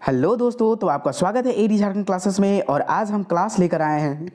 Hello दोस्तों, तो आपका स्वागत है एडी झारखंड क्लासेस में। और आज हम क्लास लेकर आए हैं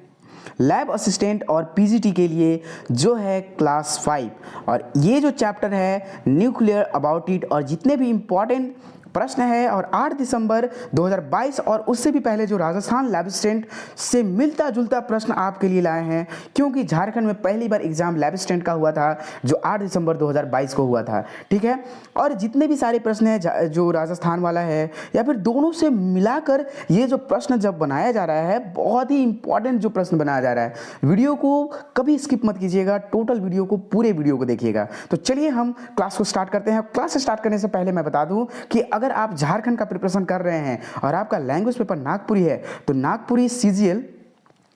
लैब असिस्टेंट और पीजीटी के लिए, जो है क्लास 5। और ये जो चैप्टर है न्यूक्लियर अबाउट इट, और जितने भी इम्पॉर्टेंट प्रश्न है, और 8 दिसंबर 2022 और उससे भी पहले जो राजस्थान लैब असिस्टेंट से मिलता जुलता प्रश्न आपके लिए लाए हैं, क्योंकि झारखंड में पहली बार एग्जाम लैब असिस्टेंट का हुआ था जो 8 दिसंबर 2022 को हुआ था। ठीक है, और जितने भी सारे प्रश्न हैं जो राजस्थान वाला है या फिर दोनों से मिलाकर ये जो प्रश्न जब बनाया जा रहा है, बहुत ही इंपॉर्टेंट जो प्रश्न बनाया जा रहा है। वीडियो को कभी स्किप मत कीजिएगा, टोटल वीडियो को, पूरे वीडियो को देखिएगा। तो चलिए हम क्लास को स्टार्ट करते हैं। क्लास स्टार्ट करने से पहले मैं बता दूं कि अगर आप झारखंड का प्रिपरेशन कर रहे हैं और आपका लैंग्वेज पेपर नागपुरी है, तो नागपुरी सीजीएल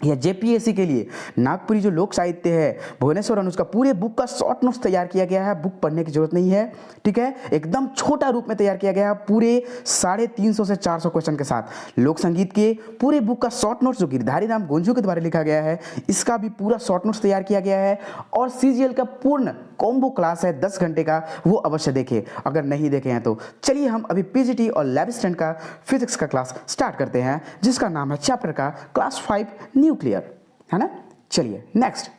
या जेपीएससी के लिए नागपुरी जो लोक साहित्य है भुवनेश्वर और उसका पूरे बुक का शॉर्ट नोट्स तैयार किया गया है। बुक पढ़ने की जरूरत नहीं है, ठीक है, एकदम छोटा रूप में तैयार किया गया है, पूरे 350 से 400 क्वेश्चन के साथ। लोक संगीत के पूरे बुक का शॉर्ट नोट्स जो गिरधारी राम गोंजू के द्वारा लिखा गया है, इसका भी पूरा शॉर्ट नोट्स तैयार किया गया है। और सीजीएल का पूर्ण कॉम्बो क्लास है 10 घंटे का, वो अवश्य देखें अगर नहीं देखे हैं तो। चलिए हम अभी पीजीटी और लैब असिस्टेंट का फिजिक्स का क्लास स्टार्ट करते हैं, जिसका नाम है चैप्टर का क्लास 5 न्यूक्लियर, है ना। चलिए नेक्स्ट।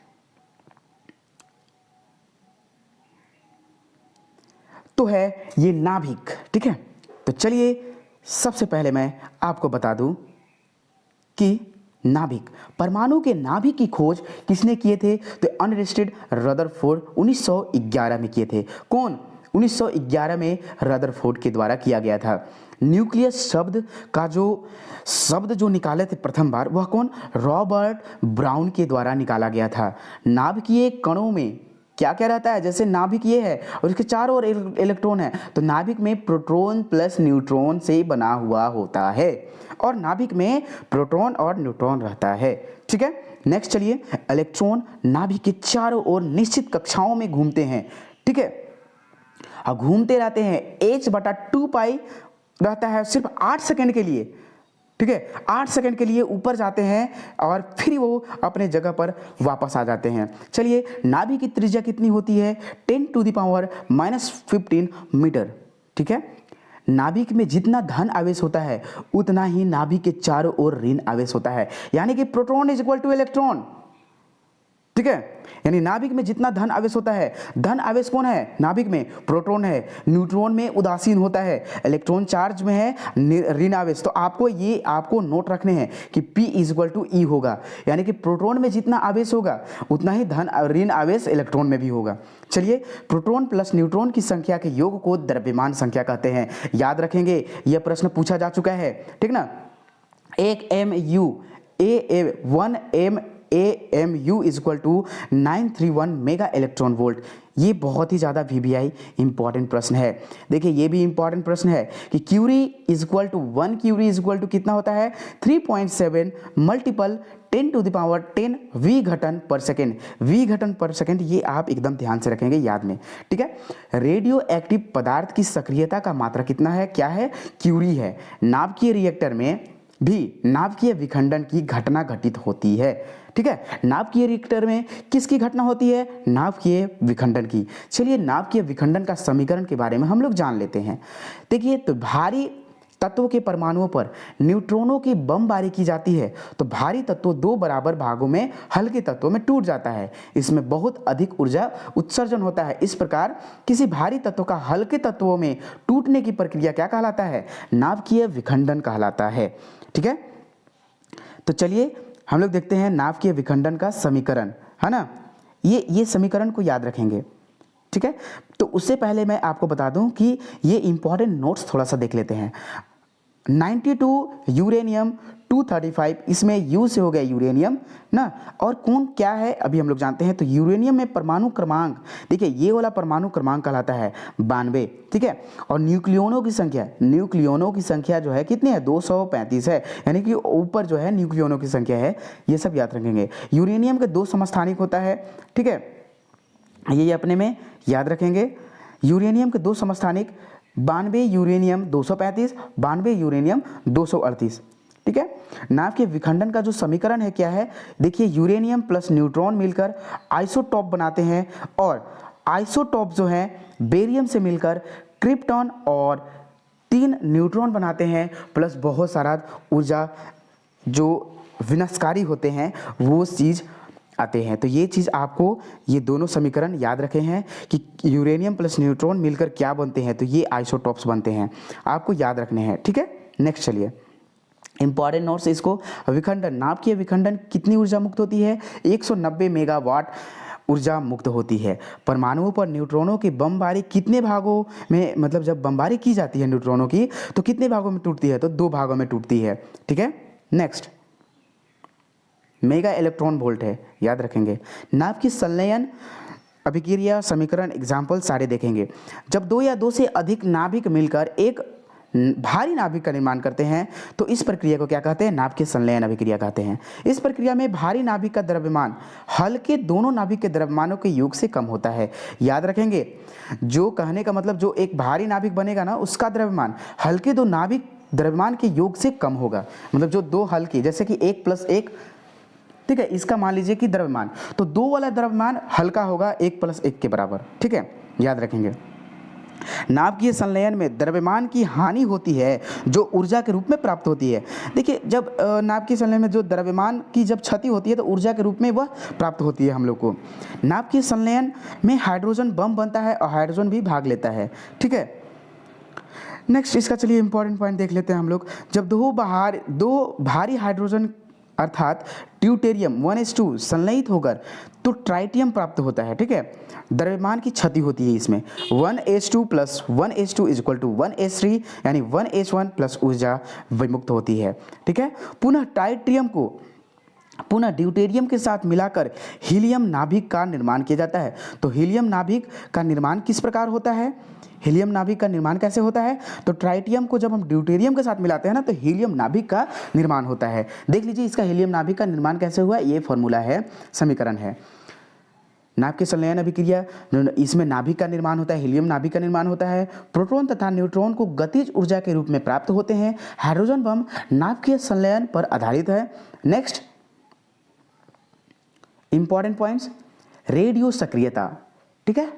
तो है ये नाभिक, ठीक है। तो चलिए सबसे पहले मैं आपको बता दूं कि नाभिक, परमाणु के नाभिक की खोज किसने किए थे? तो अनरिस्टेड रदरफोर्ड 1911 में किए थे। कौन? 1911 में रदरफोर्ड के द्वारा किया गया था। न्यूक्लियस शब्द जो निकाले थे प्रथम बार, वह कौन? रॉबर्ट ब्राउन के द्वारा निकाला गया था। नाभिकीय कणों में क्या क्या रहता है? जैसे नाभिक ये है और इसके चारों ओर इलेक्ट्रॉन है, तो नाभिक में प्रोटॉन प्लस न्यूट्रॉन से बना हुआ होता है, और नाभिक में प्रोटॉन और न्यूट्रॉन रहता है, ठीक है। नेक्स्ट चलिए, इलेक्ट्रॉन नाभिक के चारों ओर निश्चित कक्षाओं में घूमते हैं, ठीक है, और घूमते रहते हैं। h/2π रहता है सिर्फ 8 सेकंड के लिए, ठीक है, 8 सेकंड के लिए ऊपर जाते हैं और फिर वो अपने जगह पर वापस आ जाते हैं। चलिए, नाभिक की त्रिज्या कितनी होती है? 10⁻⁻15 मीटर, ठीक है। नाभिक में जितना धन आवेश होता है उतना ही नाभिक के चारों ओर ऋण आवेश होता है, यानी कि proton is equal two electron, ठीक है। यानी नाभिक में जितना धन आवेश होता है, धन आवेश कौन है? नाभिक में प्रोटॉन है, न्यूट्रॉन में उदासीन होता है, इलेक्ट्रॉन चार्ज में है ऋण आवेश। तो आपको नोट रखने हैं कि P is equal to E होगा, यानी कि प्रोटॉन में जितना आवेश होगा उतना ही धन ऋण आवेश इलेक्ट्रॉन में भी होगा। चलिए, प्रोटॉन प्लस न्यूट्रॉन की संख्या के योग को द्रव्यमान संख्या कहते हैं। याद रखेंगे, यह प्रश्न पूछा जा चुका है, ठीक ना। 1 AMU is equal to 931 mega electron volt. ये बहुत ही ज़्यादा VBI इंपॉर्टेंट प्रश्न है। देखिए, ये भी इंपॉर्टेंट प्रश्न है कि curie is equal to 1 curie is equal to कितना होता है? 3.7 मल्टीपल 10⁻10 विघटन पर सेकेंड। विघटन पर सेकेंड, ये आप एकदम ध्यान से रखेंगे, याद में, ठीक है। रेडियो एक्टिव पदार्थ की सक्रियता का मात्रा कितना है? क्या है? क्यूरी है। नाभिकीय रिएक्टर में भी नाभिकीय विखंडन की घटना घटित होती है, ठीक है। नाभिकीय रिएक्टर में किसकी घटना होती है? नाभिकीय विखंडन की। चलिए, नाभिकीय विखंडन का समीकरण के बारे में हम लोग जान लेते हैं। देखिए, तो भारी तत्वों के परमाणुओं पर न्यूट्रॉनों की बमबारी की जाती है, तो भारी तत्व 2 बराबर भागों में हल्के तत्वों में टूट जाता है। इसमें बहुत अधिक ऊर्जा उत्सर्जन होता है। इस प्रकार किसी भारी तत्व का हल्के तत्वों में टूटने की प्रक्रिया क्या कहलाता है? नाभिकीय विखंडन कहलाता है, ठीक है। तो चलिए हम लोग देखते हैं नाभिकीय विखंडन का समीकरण, है ना। ये समीकरण को याद रखेंगे, ठीक है। तो उससे पहले मैं आपको बता दूं कि ये इंपॉर्टेंट नोट्स थोड़ा सा देख लेते हैं। 92 यूरेनियम 235, इसमें यू से हो गया यूरेनियम ना, और कौन क्या है अभी हम लोग जानते हैं। तो यूरेनियम में परमाणु क्रमांक, देखिए ये वाला परमाणु क्रमांक कहलाता है 92, ठीक है। और न्यूक्लियोनों की संख्या जो है कितनी है? 235 है, यानी कि ऊपर जो है न्यूक्लियोनों की संख्या है। ये सब याद रखेंगे। यूरेनियम के 2 समस्थानिक होता है, ठीक है, ये अपने में याद रखेंगे। यूरेनियम के 2 समस्थानिक, 92 यूरेनियम 235, 92 यूरेनियम 238, ठीक है। नाभिक के विखंडन का जो समीकरण है क्या है? देखिए, यूरेनियम प्लस न्यूट्रॉन मिलकर आइसोटॉप बनाते हैं, और आइसोटॉप जो है बेरियम से मिलकर क्रिप्टॉन और 3 न्यूट्रॉन बनाते हैं प्लस बहुत सारा ऊर्जा जो विनाशकारी होते हैं वो चीज़ आते हैं। तो ये चीज़ आपको ये दोनों समीकरण याद रखे हैं कि यूरेनियम प्लस न्यूट्रॉन मिलकर क्या बनते हैं, तो ये आइसोटॉप्स बनते हैं, आपको याद रखने हैं। ठीक है, नेक्स्ट चलिए इंपॉर्टेंट नोट्स इसको। विखंडन, नाभिकीय विखंडन कितनी ऊर्जा मुक्त होती है? 190 मेगावाट ऊर्जा मुक्त होती है। परमाणुओं पर न्यूट्रॉनों की बमबारी कितने भागों में, मतलब जब बमबारी की जाती है न्यूट्रॉनों की तो कितने भागों में टूटती है? तो 2 भागों में टूटती है। ठीक है, नेक्स्ट मेगा इलेक्ट्रॉन वोल्ट है, याद रखेंगे। नाभिकीय संलयन अभिक्रिया समीकरण एग्जाम्पल सारे देखेंगे। जब 2 या 2 से अधिक नाभिक मिलकर एक भारी नाभिक का निर्माण करते हैं तो इस प्रक्रिया को क्या कहते हैं? नाभिकीय संलयन अभिक्रिया कहते हैं। इस प्रक्रिया में भारी नाभिक का द्रव्यमान हल्के दोनों नाभिक के द्रव्यमानों के योग से कम होता है। याद रखेंगे, जो कहने का मतलब जो एक भारी नाभिक बनेगा ना उसका द्रव्यमान हल्के 2 नाभिक द्रव्यमान के योग से कम होगा। मतलब जो 2 हल्के, जैसे कि 1 + 1, ठीक है, इसका मान लीजिए कि द्रव्यमान, तो 2 वाला द्रव्यमान हल्का होगा 1 + 1 के बराबर। ठीक है, याद रखेंगे। नाभिकीय संलयन में द्रव्यमान की हानि होती है जो ऊर्जा के रूप में प्राप्त होती है। देखिए, जब नाभिकीय संलयन में जो द्रव्यमान की जब क्षति होती है तो ऊर्जा के रूप में वह प्राप्त होती है हम लोग को। नाभिकीय संलयन में हाइड्रोजन बम बनता है और हाइड्रोजन भी भाग लेता है। ठीक है, नेक्स्ट इसका चलिए इंपॉर्टेंट पॉइंट देख लेते हैं हम लोग। जब 2 भारी हाइड्रोजन अर्थात ड्यूटेरियम 1s2 संलयित होकर तो ट्राइटियम प्राप्त होता है। ठीक है, द्रव्यमान की क्षति होती है इसमें। 1s2 + 1s2 = 1s3 यानी 1s1 प्लस ऊर्जा विमुक्त होती है। ठीक है, पुनः ट्राइटियम को पुनः ड्यूटेरियम के साथ मिलाकर हीलियम नाभिक का निर्माण किया जाता है। तो हीलियम नाभिक का निर्माण किस प्रकार होता है? हीलियम नाभिक का निर्माण कैसे होता है? तो ट्राइटियम को जब हम ड्यूटेरियम के साथ मिलाते हैं ना तो हीलियम नाभिक का निर्माण होता है। देख लीजिए इसका हीलियम नाभिक का निर्माण कैसे हुआ, ये फॉर्मूला है, समीकरण है। नाभिकीय संलयन अभिक्रिया, इसमें नाभिक का निर्माण होता है, हीलियम नाभिक का निर्माण होता है। प्रोटॉन तथा न्यूट्रॉन को गतिज ऊर्जा के रूप में प्राप्त होते हैं। हाइड्रोजन बम नाभिकीय संलयन पर आधारित है। नेक्स्ट इंपॉर्टेंट पॉइंट्स, रेडियो सक्रियता। ठीक है,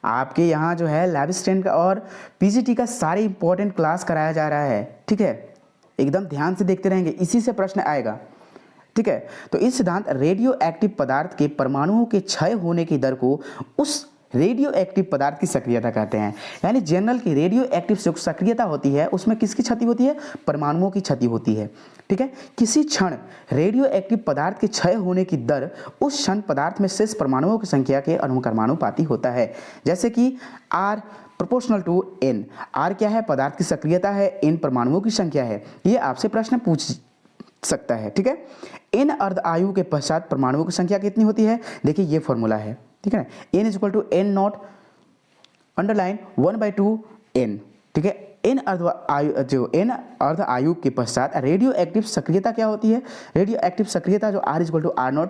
आपके यहाँ जो है लैब स्टैंड का और पीजीटी का सारे इंपॉर्टेंट क्लास कराया जा रहा है। ठीक है, एकदम ध्यान से देखते रहेंगे, इसी से प्रश्न आएगा। ठीक है, तो इस सिद्धांत रेडियो एक्टिव पदार्थ के परमाणुओं के क्षय होने की दर को उस रेडियो एक्टिव पदार्थ की सक्रियता कहते हैं। यानी जनरल की रेडियो एक्टिव सक्रियता होती है, उसमें किसकी क्षति होती है? परमाणुओं की क्षति होती है। ठीक है, किसी क्षण रेडियो एक्टिव पदार्थ के क्षय होने की दर उस क्षण पदार्थ में शेष परमाणुओं की संख्या के अनुक्रमानुपाती होता है। जैसे कि R ∝ N। R क्या है? पदार्थ की सक्रियता है, N परमाणुओं की संख्या है। ये आपसे प्रश्न पूछ सकता है। ठीक है, N अर्ध आयु के पश्चात परमाणुओं की संख्या कितनी होती है? देखिए ये फॉर्मूला है। ठीक है, N = N0 अंडरलाइन 1/2 N। ठीक है, N अर्ध आयु के पश्चात रेडियो एक्टिव सक्रियता क्या होती है? रेडियो एक्टिव सक्रियता जो R = R0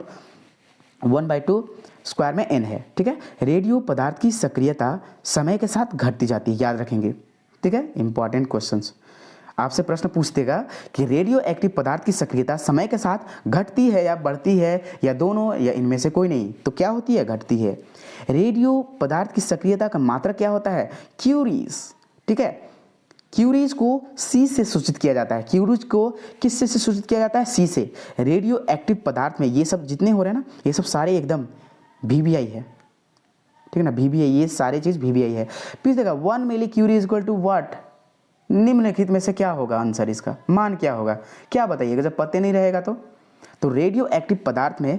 1/2 स्क्वायर में N है। ठीक है, रेडियो पदार्थ की सक्रियता समय के साथ घटती जाती है, याद रखेंगे। ठीक है, इंपॉर्टेंट क्वेश्चंस आपसे प्रश्न पूछतेगा कि रेडियो एक्टिव पदार्थ की सक्रियता समय के साथ घटती है या बढ़ती है या दोनों या इनमें से कोई नहीं, तो क्या होती है? घटती है। रेडियो पदार्थ की सक्रियता का मात्रक क्या होता है? क्यूरीज। ठीक है, क्यूरीज को C से सूचित किया जाता है। क्यूरीज को किससे से सूचित किया जाता है? C से। रेडियो एक्टिव पदार्थ में ये सब जितने हो रहे हैं ना, ये सब सारे एकदम VBI है। ठीक है ना, VBI, ये सारी चीज VBI है। फिर देखा 1 मिली क्यूरी = व्हाट? निम्नलिखित में से क्या होगा आंसर? इसका मान क्या होगा? क्या बताइएगा जब पता नहीं रहेगा तो रेडियो एक्टिव पदार्थ में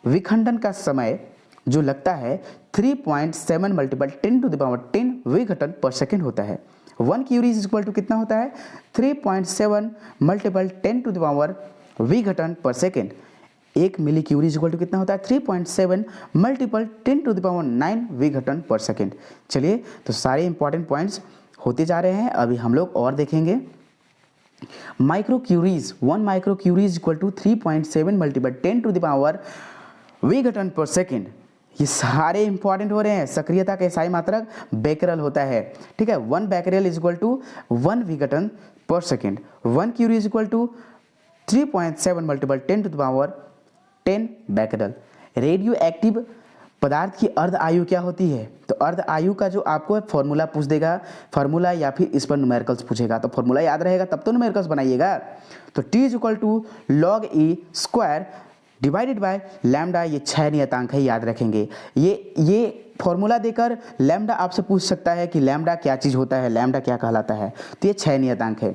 विखंडन का समय जो लगता है 3.7 × 10⁻10 विघटन पर सेकेंड होता है। 1 क्यूरीज = कितना होता है? 3.7 × 10⁻10 विघटन पर सेकेंड। 1 मिली क्यूरीज = कितना होता है? 3.7 × 10⁻9 विघटन पर सेकेंड। चलिए, तो सारे इंपॉर्टेंट पॉइंट्स होते जा रहे हैं। अभी हम लोग और देखेंगे। माइक्रो क्यूरीज, 1 माइक्रो क्यूरीज = 3.7 × 10⁻10 विघटन पर सेकेंड। ये सारे इंपॉर्टेंट हो रहे हैं। सक्रियता का SI मात्रक बेकरल होता है। ठीक है, 1 बेकरल = 1 विघटन पर second. 1 curies = 3.7 × 10⁻10 becquerel. Radioactive पदार्थ की अर्ध आयु क्या होती है? तो अर्ध आयु का जो आपको फॉर्मूला पूछ देगा, फार्मूला या फिर इस पर न्यूमेरिकल्स पूछेगा, तो फॉर्मूला याद रहेगा तब तो न्यूमेरिकल्स बनाइएगा। तो t is equal to log e square divided by lambda, ये 6 नियतांक है, याद रखेंगे। ये फॉर्मूला देकर लैम्डा आपसे पूछ सकता है कि लैम्डा क्या चीज़ होता है, लैम्डा क्या कहलाता है, तो ये 6 नियतांक है।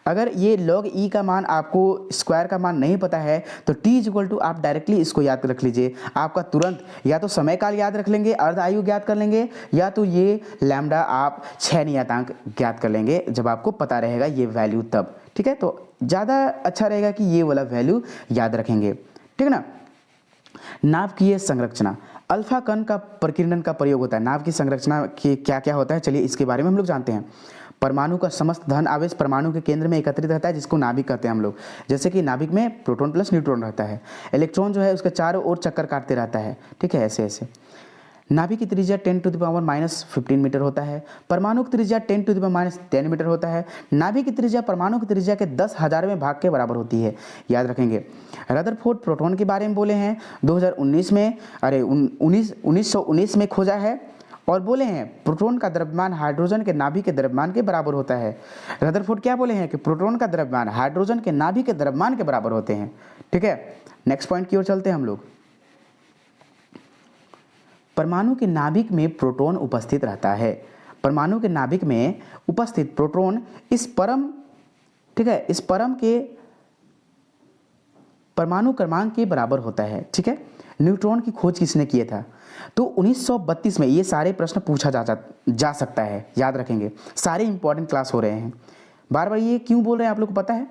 अगर ये लॉग ई का मान आपको स्क्वायर का मान नहीं पता है तो t इज इक्वल टू आप डायरेक्टली इसको याद रख लीजिए, आपका तुरंत या तो समय काल याद रख लेंगे, अर्ध आयु ज्ञात कर लेंगे, या तो ये लैम्डा आप 6 नियतांक ज्ञात कर लेंगे जब आपको पता रहेगा ये वैल्यू तब। ठीक है, तो ज़्यादा अच्छा रहेगा कि ये वाला वैल्यू याद रखेंगे। ठीक है ना। नाभिकीय संरचना, अल्फा कण का प्रकीर्णन का प्रयोग होता है। नाभ की संरचना की क्या क्या होता है, चलिए इसके बारे में हम लोग जानते हैं। परमाणु का समस्त धन आवेश परमाणु के केंद्र में एकत्रित रहता है, जिसको नाभिक कहते हैं हम लोग। जैसे कि नाभिक में प्रोटॉन प्लस न्यूट्रॉन रहता है, इलेक्ट्रॉन जो है उसके चारों ओर चक्कर काटते रहता है। ठीक है, ऐसे ऐसे। नाभिक की त्रिज्या 10⁻⁻15 मीटर होता है। परमाणु की त्रिज्या 10⁻10 मीटर होता है। नाभिक की त्रिज्या परमाणु की त्रिज्या के 10,000वें भाग के बराबर होती है, याद रखेंगे। रदरफोर्ड प्रोटॉन के बारे में बोले हैं 2019 में, 1919 में खोजा है, और बोले हैं प्रोटॉन का द्रव्यमान हाइड्रोजन के नाभिक के द्रव्यमान के बराबर होता है। रदरफोर्ड क्या बोले हैं कि प्रोटॉन का द्रव्यमान हाइड्रोजन के नाभिक के द्रव्यमान के बराबर होते हैं। ठीक है, नेक्स्ट पॉइंट की ओर चलते हैं हम लोग। परमाणु के नाभिक में प्रोटॉन उपस्थित रहता है। परमाणु के नाभिक में उपस्थित प्रोटॉन इस परम, ठीक है, इस परम के परमाणु क्रमांक के बराबर होता है। ठीक है, न्यूट्रॉन की खोज किसने किया था? तो 1932 में। ये सारे प्रश्न पूछा जा सकता है, याद रखेंगे। सारे इंपॉर्टेंट क्लास हो रहे हैं। बार बार ये क्यों बोल रहे हैं आप लोग को पता है?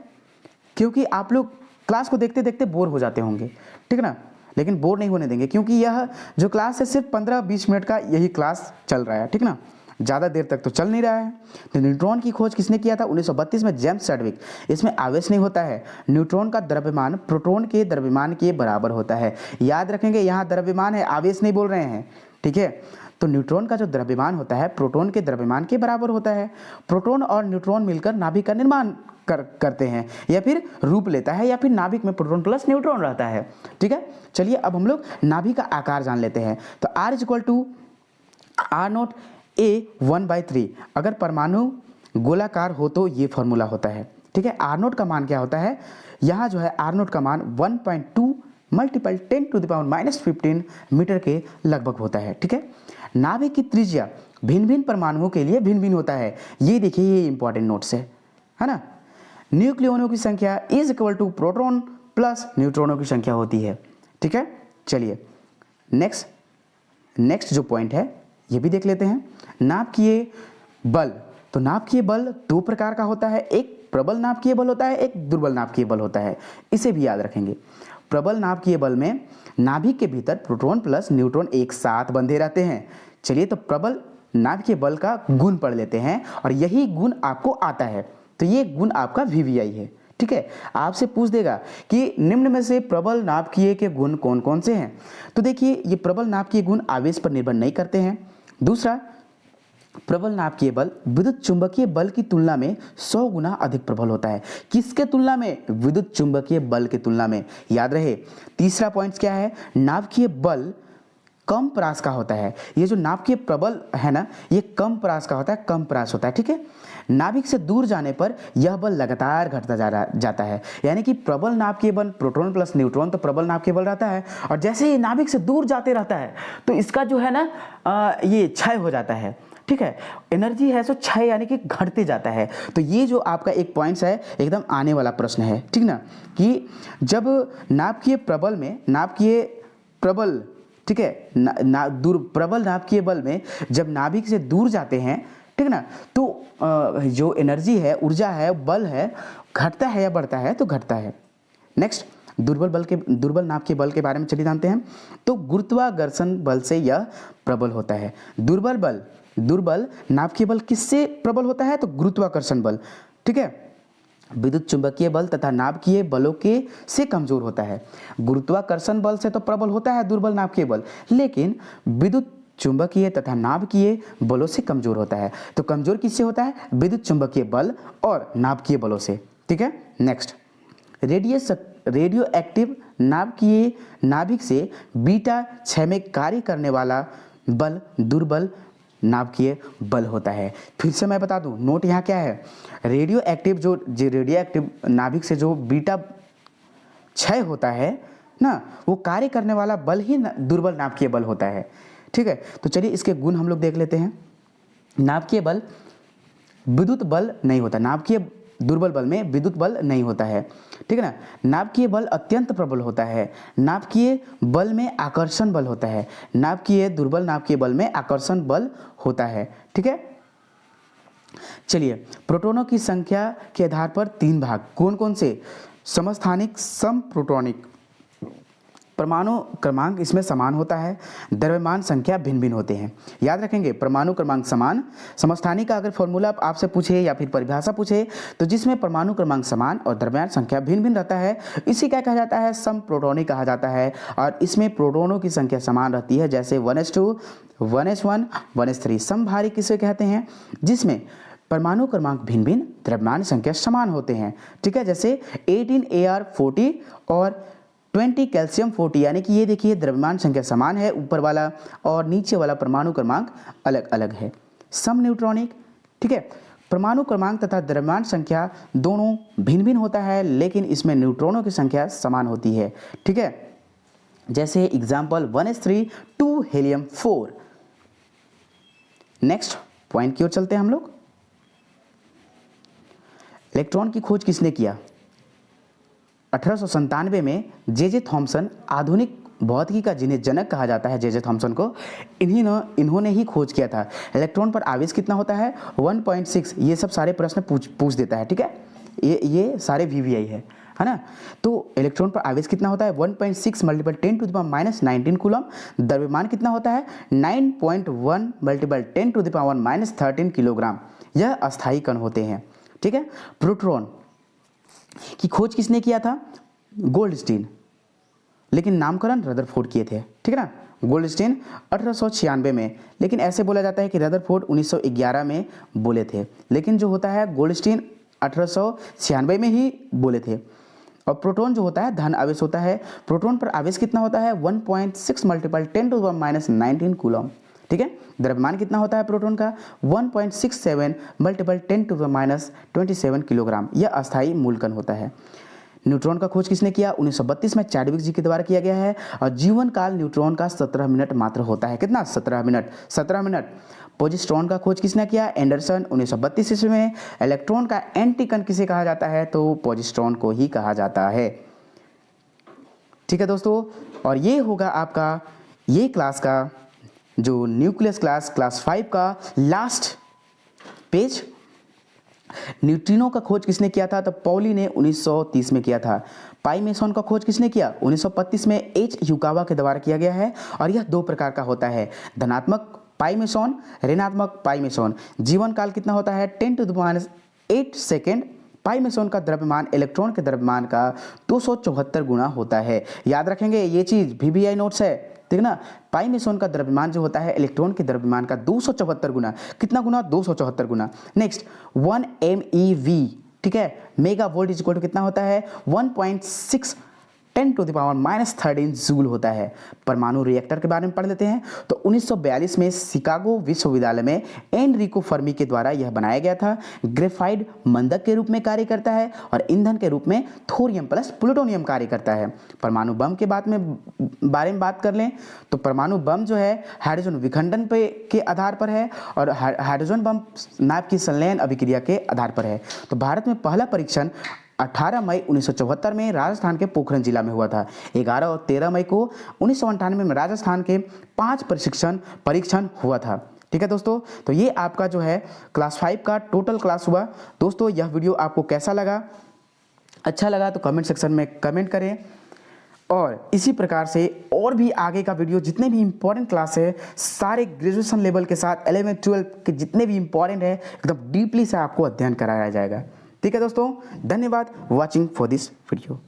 क्योंकि आप लोग क्लास को देखते देखते बोर हो जाते होंगे, ठीक है ना, लेकिन बोर नहीं होने देंगे, क्योंकि यह जो क्लास है सिर्फ 15-20 मिनट का यही क्लास चल रहा है। ठीक ना, ज़्यादा देर तक तो चल नहीं रहा है। तो न्यूट्रॉन की खोज किसने किया था? 1932 में जेम्स चैडविक। इसमें आवेश नहीं होता है। न्यूट्रॉन का द्रव्यमान प्रोटॉन के द्रव्यमान के बराबर होता है, याद रखेंगे। यहाँ द्रव्यमान है, आवेश नहीं बोल रहे हैं। ठीक है, तो न्यूट्रॉन का जो द्रव्यमान होता है प्रोटॉन के द्रव्यमान के बराबर होता है। प्रोटॉन और न्यूट्रॉन मिलकर नाभिक का निर्माण करते हैं, या फिर रूप लेता है, या फिर नाभिक में प्रोटॉन प्लस न्यूट्रॉन रहता है। ठीक है, चलिए अब हम लोग नाभिक का आकार जान लेते हैं। तो R is equal to R0 A 1/3। अगर परमाणु गोलाकार हो तो ये फॉर्मूला होता है। ठीक है, R0 का मान क्या होता है? यहाँ जो है R0 का मान 1.2 × 10⁻⁻15 मीटर के लगभग होता है। ठीक है, नाभिक की त्रिज्या भिन्न भिन्न परमाणुओं के लिए भिन्न भिन्न होता है। ये देखिए, ये इंपॉर्टेंट नोट्स है ना। न्यूक्लियनों की संख्या is equal to proton plus न्यूट्रॉनों की संख्या होती है। ठीक है, चलिए नेक्स्ट जो पॉइंट है ये भी देख लेते हैं। नाभिकीय बल। तो नाभिकीय बल दो प्रकार का होता है, एक प्रबल नाभिकीय बल होता है, एक दुर्बल नाभिकीय बल होता है। इसे भी याद रखेंगे। प्रबल नाभिकीय बल में नाभिक के भीतर प्रोटॉन प्लस न्यूट्रॉन एक साथ बंधे रहते हैं। चलिए, तो प्रबल नाभिकीय बल का गुण पढ़ लेते हैं, और यही गुण आपको आता है। तो ये गुण आपका VVI है। ठीक है, आपसे पूछ देगा कि निम्न में से प्रबल नाभिकीय के गुण कौन कौन से हैं। तो देखिए, ये प्रबल नाभिकीय गुण आवेश पर निर्भर नहीं करते हैं। दूसरा, प्रबल नाभिकीय बल विद्युत चुंबकीय बल की तुलना में 100 गुना अधिक प्रबल होता है। किसके तुलना में? विद्युत चुंबकीय बल की तुलना में, याद रहे। तीसरा पॉइंट क्या है? नाभिकीय बल कम परास का होता है। ये जो नाभिकीय प्रबल है ना, ये कम परास का होता है, कम परास होता है। ठीक है, नाभिक से दूर जाने पर यह बल लगातार घटता जाता है। यानी कि प्रबल नाभिकीय बल प्रोटॉन प्लस न्यूट्रॉन, तो प्रबल नाभिकीय बल रहता है, और जैसे ही नाभिक से दूर जाते रहता है तो इसका जो है ना ये क्षय हो जाता है। ठीक है, एनर्जी है सो क्षय, यानी कि घटते जाता है। तो ये जो आपका एक पॉइंट्स है, एकदम आने वाला प्रश्न है। ठीक ना, कि जब नाभिकीय प्रबल में नाभिकीय प्रबल, ठीक है, प्रबल नाभिकीय बल में जब नाभिक से दूर जाते हैं, ठीक है ना, तो जो एनर्जी है, ऊर्जा है, बल है, घटता है या बढ़ता है? तो घटता है। नेक्स्ट, दुर्बल नाभिकीय बल के बारे में चलिए जानते हैं। तो गुरुत्वाकर्षण बल से यह प्रबल होता है। दुर्बल नाभिकीय बल किससे प्रबल होता है? तो गुरुत्वाकर्षण बल। ठीक है, विद्युत चुंबकीय बल तथा नाभिकीय बलों के से कमजोर होता है। गुरुत्वाकर्षण बल से तो प्रबल होता है दुर्बल नाभिकीय बल, लेकिन विद्युत चुंबकीय तथा नाभिकीय बलों से कमजोर होता है। तो कमजोर किससे होता है? विद्युत चुंबकीय बल और नाभिकीय बलों से। ठीक है, नेक्स्ट, रेडियस रेडियो एक्टिव नाभिकीय नाभिक से बीटा 6 में कार्य करने वाला बल दुर्बल नाभिकीय बल होता है। फिर से मैं बता दूं, नोट यहाँ क्या है, रेडियो एक्टिव नाभिक से जो बीटा 6 होता है ना, वो कार्य करने वाला बल ही दुर्बल नाभिकीय बल होता है। ठीक है, तो चलिए इसके गुण हम लोग देख लेते हैं। नाभिकीय बल विद्युत बल नहीं होता, नाभिकीय दुर्बल बल में विद्युत बल नहीं होता है। ठीक है ना, नाभिकीय बल अत्यंत प्रबल होता है, नाभिकीय बल में आकर्षण बल होता है, दुर्बल नाभिकीय बल में आकर्षण बल होता है। ठीक है, चलिए प्रोटॉनों की संख्या के आधार पर 3 भाग कौन कौन से, समस्थानिक, समप्रोटॉनिक। परमाणु क्रमांक इसमें समान होता है, द्रव्यमान संख्या भिन्न भिन्न होते हैं। याद रखेंगे, परमाणु क्रमांक समान, समस्थानिक का अगर फॉर्मूला आपसे पूछे या फिर परिभाषा पूछे तो जिसमें परमाणु क्रमांक समान और द्रव्यमान संख्या भिन्न भिन्न रहता है, इसी क्या कहा जाता है, समप्रोटॉनिक कहा जाता है। और इसमें प्रोटॉनों की संख्या समान रहती है, जैसे 1s2, 1s1, 1s3। समभारी किसे कहते हैं, जिसमें परमाणु क्रमांक भिन्न भिन्न, द्रव्यमान संख्या समान होते हैं। ठीक है, जैसे 18Ar40 और 20 कैल्शियम 40, यानी कि ये देखिए द्रव्यमान संख्या समान है, ऊपर वाला और नीचे वाला परमाणु क्रमांक अलग अलग है। सम न्यूट्रॉनिक, ठीक है, परमाणु क्रमांक तथा द्रव्यमान संख्या दोनों भिन्न भिन्न होता है, लेकिन इसमें न्यूट्रॉनों की संख्या समान होती है। ठीक है, जैसे example 1s3 2 helium 4। Next point की ओर चलते हैं हम लोग। इलेक्ट्रॉन की खोज किसने किया? 1897 में जे थॉमसन, आधुनिक भौतिकी का जिन्हें जनक कहा जाता है, जे थॉमसन को, इन्होंने ही खोज किया था। इलेक्ट्रॉन पर आवेश कितना होता है? 1.6। ये सब सारे प्रश्न पूछ देता है। ठीक है, ये सारे VVI है ना। तो इलेक्ट्रॉन पर आवेश कितना होता है? 1.6 × 10⁻⁻19 कूलम। द्रव्यमान कितना होता है? 9.1 × 10⁻⁻13 किलोग्राम। यह अस्थायी कण होते हैं। ठीक है, प्रोटॉन की खोज किसने किया था? गोल्डस्टीन, लेकिन नामकरण रदरफोर्ड किए थे। ठीक है ना, गोल्डस्टीन 1896 में, लेकिन ऐसे बोला जाता है कि रदरफोर्ड 1911 में बोले थे, लेकिन जो होता है गोल्डस्टीन 1896 में ही बोले थे। और प्रोटॉन जो होता है धन आवेश होता है। प्रोटॉन पर आवेश कितना होता है? 1.6 × 10⁻⁻19 कूलम। ठीक है, द्रव्यमान कितना होता है प्रोटॉन का? 1.67 × 10⁻27 किलोग्राम। यह अस्थायी मूलकण होता है। न्यूट्रॉन का खोज किसने किया? 1932 में चैडविक जी के द्वारा किया गया है। और जीवन काल न्यूट्रॉन का 17 मिनट मात्र होता है। कितना? 17 मिनट। 17 मिनट। पोजिट्रॉन का खोज किसने किया? एंडरसन, 1932 ईस्वी में। इलेक्ट्रॉन का एंटी कण किसे कहा जाता है? तो पोजिट्रॉन को ही कहा जाता है। ठीक है दोस्तों, और ये होगा आपका ये क्लास का जो न्यूक्लियस क्लास 5 का लास्ट पेज। न्यूट्रिनो का खोज किसने किया था? तो पॉली ने 1930 में किया था। पाई मेसॉन का खोज किसने किया? 1935 में H युकावा के द्वारा किया गया है। और यह 2 प्रकार का होता है, धनात्मक पाई मेसॉन, ऋणात्मक पाई मेसॉन। जीवन काल कितना होता है? 10⁸ सेकेंड। पाई मेसॉन का द्रव्यमान इलेक्ट्रॉन के द्रव्यमान का 274 गुना होता है। याद रखेंगे, ये चीज VVI नोट्स है। ठीक ना, पाई मेसॉन का द्रव्यमान जो होता है इलेक्ट्रॉन के द्रव्यमान का 274 गुना। कितना गुना? 274 गुना। नेक्स्ट 1 MeV, ठीक है, mega volt is equal to कितना होता है? 1.6 10⁻⁻13 जूल होता है। परमाणु रिएक्टर के बारे में पढ़ लेते हैं। तो 1942 में शिकागो विश्वविद्यालय में एनरिको फर्मी के द्वारा यह बनाया गया था। ग्रेफाइड मंदक के रूप में कार्य करता है और ईंधन के रूप में थोरियम प्लस प्लूटोनियम कार्य करता है। परमाणु बम के बारे में बात कर लें तो परमाणु बम जो है हाइड्रोजन विखंडन के आधार पर है और हाइड्रोजन बम नाभिक की संलयन अभिक्रिया के आधार पर है। तो भारत में पहला परीक्षण 18 मई 1974 में राजस्थान के पोखरण जिला में हुआ था। 11 और 13 मई को 1998 में राजस्थान के 5 परीक्षण हुआ था। ठीक है दोस्तों, तो ये आपका जो है क्लास 5 का टोटल क्लास हुआ। दोस्तों यह वीडियो आपको कैसा लगा? अच्छा लगा तो कमेंट सेक्शन में कमेंट करें। और इसी प्रकार से और भी आगे का वीडियो जितने भी इंपॉर्टेंट क्लास है सारे ग्रेजुएशन लेवल के साथ 11 12 के जितने भी इंपॉर्टेंट है एकदम डीपली से आपको अध्ययन कराया जाएगा। ठीक है दोस्तों, धन्यवाद वॉचिंग फॉर दिस वीडियो।